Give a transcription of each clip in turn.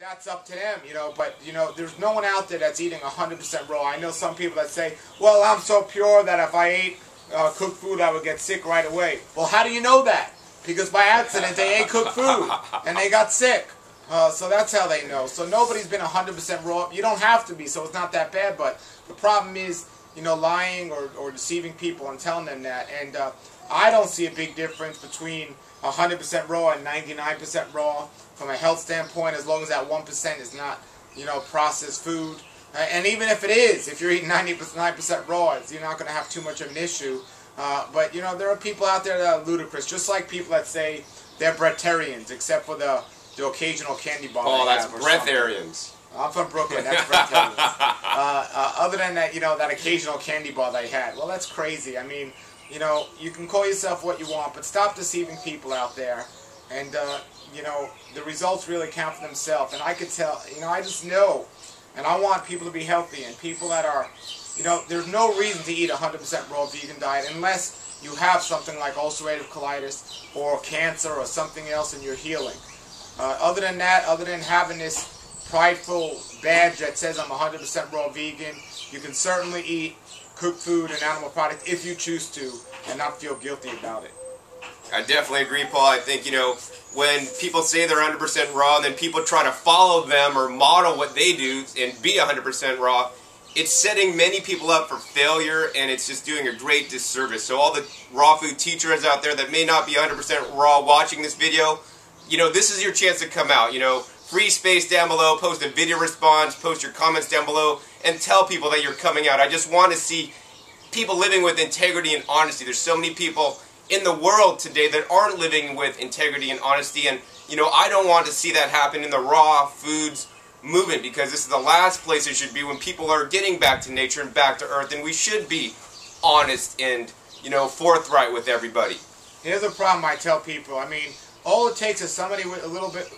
That's up to them, but, there's no one out there that's eating 100% raw. I know some people that say, well, I'm so pure that if I ate cooked food, I would get sick right away. Well, how do you know that? Because by accident, they ate cooked food, and they got sick. So that's how they know. So nobody's been 100% raw. You don't have to be, so it's not that bad, but the problem is, lying or deceiving people and telling them that. And I don't see a big difference between 100% raw and 99% raw from a health standpoint, as long as that 1% is not, processed food. And even if it is, if you're eating 99% raw, you're not going to have too much of an issue. But, there are people out there that are ludicrous, just like people that say they're breatharians, except for the occasional candy bar. Oh, that's breatharians. I'm from Brooklyn, that's breatharians. Other than that, that occasional candy bar they had. Well, that's crazy. I mean, you can call yourself what you want, but stop deceiving people out there. And, the results really count for themselves. And I could tell, I just know. And I want people to be healthy. And people that are, there's no reason to eat a 100% raw vegan diet unless you have something like ulcerative colitis or cancer or something else and you're healing. Other than that, other than having this prideful badge that says I'm 100% raw vegan, you can certainly eat cooked food and animal products if you choose to and not feel guilty about it. I definitely agree, Paul. I think, when people say they're 100% raw and then people try to follow them or model what they do and be 100% raw, it's setting many people up for failure and it's just doing a great disservice. So all the raw food teachers out there that may not be 100% raw watching this video, this is your chance to come out. Free space down below, post a video response, post your comments down below, and tell people that you're coming out. I just want to see people living with integrity and honesty. There's so many people in the world today that aren't living with integrity and honesty, and I don't want to see that happen in the raw foods movement, because this is the last place it should be when people are getting back to nature and back to earth, and we should be honest and forthright with everybody. Here's a problem I tell people. I mean, all it takes is somebody with a little bit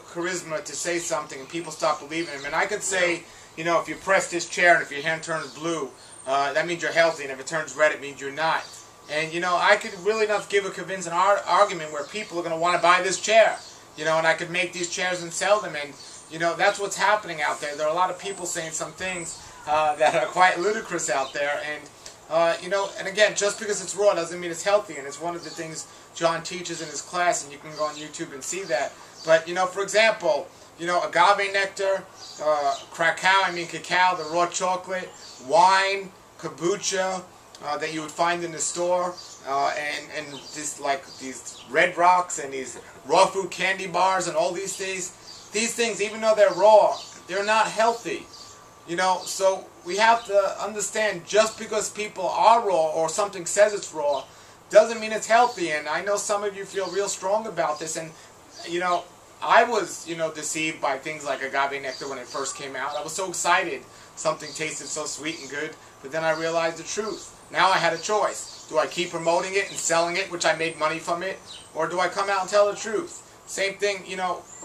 charisma to say something and people stop believing him. And I could say, if you press this chair and if your hand turns blue, that means you're healthy, and if it turns red, it means you're not. And, I could really not give a convincing argument where people are going to want to buy this chair. And I could make these chairs and sell them. And, that's what's happening out there. There are a lot of people saying some things that are quite ludicrous out there. And, and again, just because it's raw doesn't mean it's healthy. And it's one of the things John teaches in his class, and you can go on YouTube and see that. But, for example, agave nectar, cacao, the raw chocolate, wine, kombucha, that you would find in the store, and just like these Red Rocks and these raw food candy bars and all these things, even though they're raw, they're not healthy. So we have to understand, just because people are raw or something says it's raw doesn't mean it's healthy. And I know some of you feel real strong about this, and I was deceived by things like agave nectar when it first came out. I was so excited, something tasted so sweet and good, but then I realized the truth. Now I had a choice. Do I keep promoting it and selling it, which I made money from it, or do I come out and tell the truth? Same thing,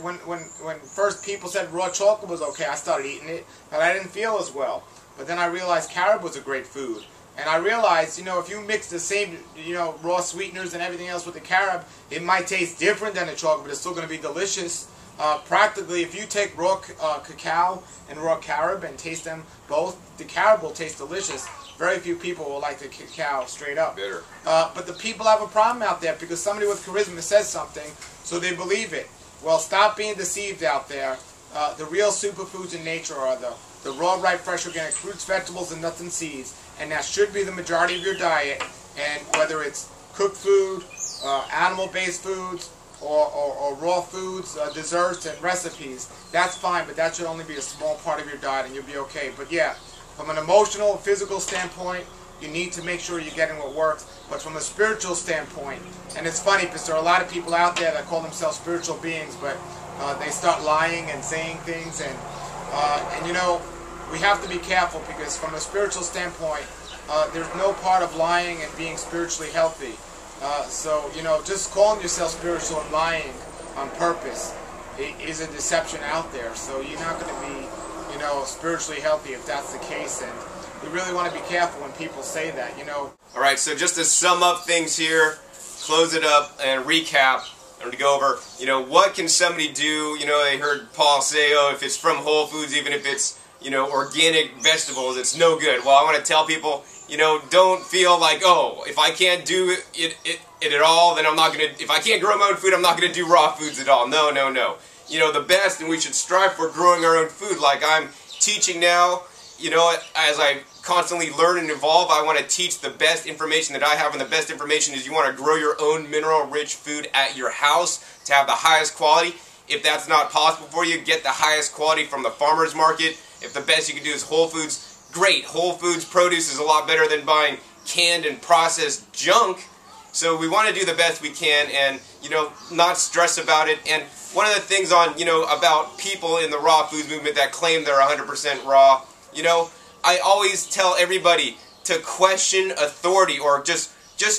when first people said raw chocolate was okay, I started eating it, but I didn't feel as well. But then I realized carob was a great food. And I realized, if you mix the same, raw sweeteners and everything else with the carob, it might taste different than the chocolate, but it's still going to be delicious. Practically, if you take raw cacao and raw carob and taste them both, the carob will taste delicious. Very few people will like the cacao straight up. Bitter. But the people have a problem out there because somebody with charisma says something, so they believe it. Well, stop being deceived out there. The real superfoods in nature are the raw, ripe, fresh, organic fruits, vegetables, and nuts and seeds. And that should be the majority of your diet. And whether it's cooked food, animal-based foods, or raw foods, desserts, and recipes, that's fine, but that should only be a small part of your diet and you'll be okay. But yeah, from an emotional, physical standpoint, you need to make sure you're getting what works. But from a spiritual standpoint, and it's funny because there are a lot of people out there that call themselves spiritual beings, but they start lying and saying things, and we have to be careful, because from a spiritual standpoint, there's no part of lying and being spiritually healthy. So, just calling yourself spiritual and lying on purpose is a deception out there. So you're not going to be, spiritually healthy if that's the case. And we really want to be careful when people say that, All right, so just to sum up things here, close it up and recap. I'm going to go over, you know, what can somebody do. You know, I heard Paul say, oh, if it's from Whole Foods, even if it's, you know, organic vegetables, it's no good. Well, I want to tell people, you know, don't feel like, oh, if I can't do it at all, then I'm not going to, if I can't grow my own food, I'm not going to do raw foods at all. No, no, no. You know, the best, and we should strive for growing our own food like I'm teaching now. You know, as I constantly learn and evolve, I want to teach the best information that I have, and the best information is you want to grow your own mineral-rich food at your house to have the highest quality. If that's not possible for you, get the highest quality from the farmer's market. If the best you can do is Whole Foods, great. Whole Foods produce is a lot better than buying canned and processed junk. So we want to do the best we can and, you know, not stress about it. And one of the things on, you know, about people in the raw foods movement that claim they're 100% raw, you know, I always tell everybody to question authority, or just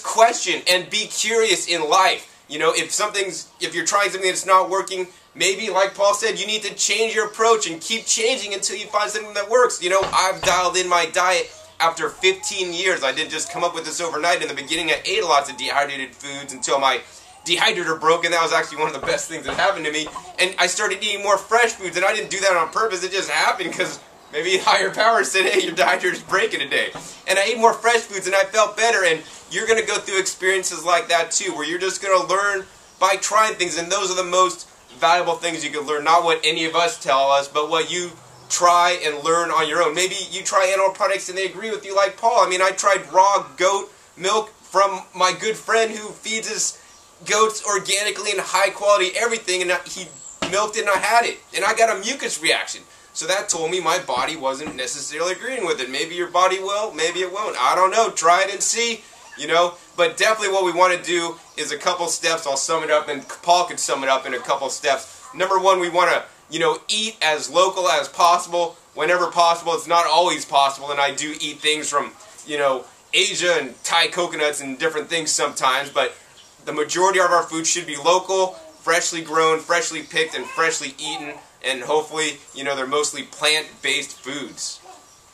question and be curious in life. You know, if you're trying something that's not working, maybe, like Paul said, you need to change your approach and keep changing until you find something that works. You know, I've dialed in my diet after 15 years. I didn't just come up with this overnight. In the beginning, I ate lots of dehydrated foods until my dehydrator broke, and that was actually one of the best things that happened to me. And I started eating more fresh foods, and I didn't do that on purpose. It just happened because maybe higher power said, hey, your dehydrator's breaking today. And I ate more fresh foods and I felt better. And you're going to go through experiences like that too, where you're just going to learn by trying things. And those are the most valuable things you can learn. Not what any of us tell us, but what you try and learn on your own. Maybe you try animal products and they agree with you, like Paul. I mean, I tried raw goat milk from my good friend who feeds his goats organically and high quality everything. And he milked it and I had it. And I got a mucus reaction. So that told me my body wasn't necessarily agreeing with it. Maybe your body will, maybe it won't. I don't know. Try it and see, you know. But definitely what we want to do is a couple steps. I'll sum it up, and Paul could sum it up in a couple steps. Number one, we want to, you know, eat as local as possible whenever possible. It's not always possible, and I do eat things from, you know, Asia and Thai coconuts and different things sometimes. But the majority of our food should be local, freshly grown, freshly picked, and freshly eaten. And hopefully, you know, they're mostly plant-based foods.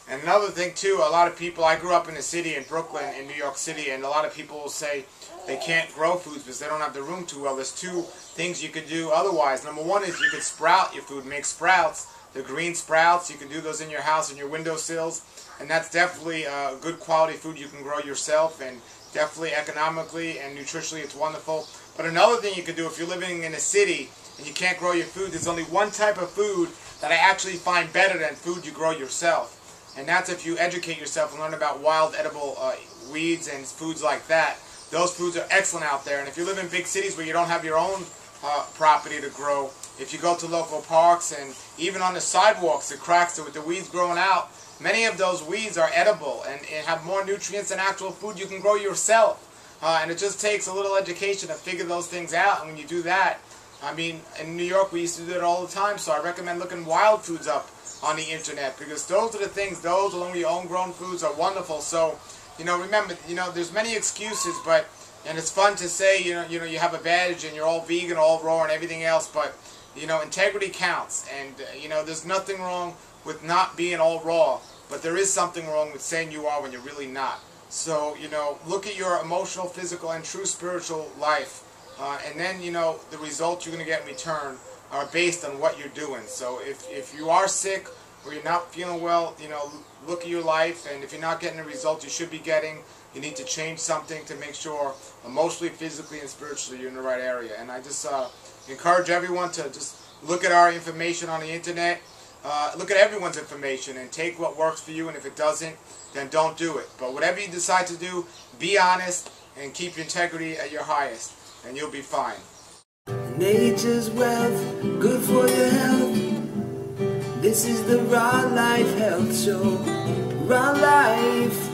And another thing, too, a lot of people, I grew up in the city, in Brooklyn, in New York City, and a lot of people will say they can't grow foods because they don't have the room too well. There's two things you could do otherwise. Number one is you could sprout your food, make sprouts, the green sprouts. You can do those in your house, in your windowsills, and that's definitely good quality food you can grow yourself, and definitely economically and nutritionally it's wonderful. But another thing you could do if you're living in a city and you can't grow your food, there's only one type of food that I actually find better than food you grow yourself. And that's if you educate yourself and learn about wild edible weeds and foods like that. Those foods are excellent out there. And if you live in big cities where you don't have your own property to grow, if you go to local parks and even on the sidewalks, the cracks with the weeds growing out, many of those weeds are edible and have more nutrients than actual food you can grow yourself. And it just takes a little education to figure those things out. And when you do that, I mean, in New York we used to do it all the time, so I recommend looking wild foods up on the internet, because those are the things, those along with your own grown foods are wonderful. So, you know, remember, you know, there's many excuses, but, and it's fun to say, you know, you have a badge and you're all vegan, all raw and everything else, but, you know, integrity counts, and, you know, there's nothing wrong with not being all raw, but there is something wrong with saying you are when you're really not. So, you know, look at your emotional, physical, and true spiritual life. And then, you know, the results you're going to get in return are based on what you're doing. So if you are sick or you're not feeling well, you know, look at your life. And if you're not getting the results you should be getting, you need to change something to make sure emotionally, physically, and spiritually you're in the right area. And I just encourage everyone to just look at our information on the internet. Look at everyone's information and take what works for you. And if it doesn't, then don't do it. But whatever you decide to do, be honest and keep your integrity at your highest, and you'll be fine. Nature's wealth, good for your health. This is the Raw Life Health Show. Raw Life.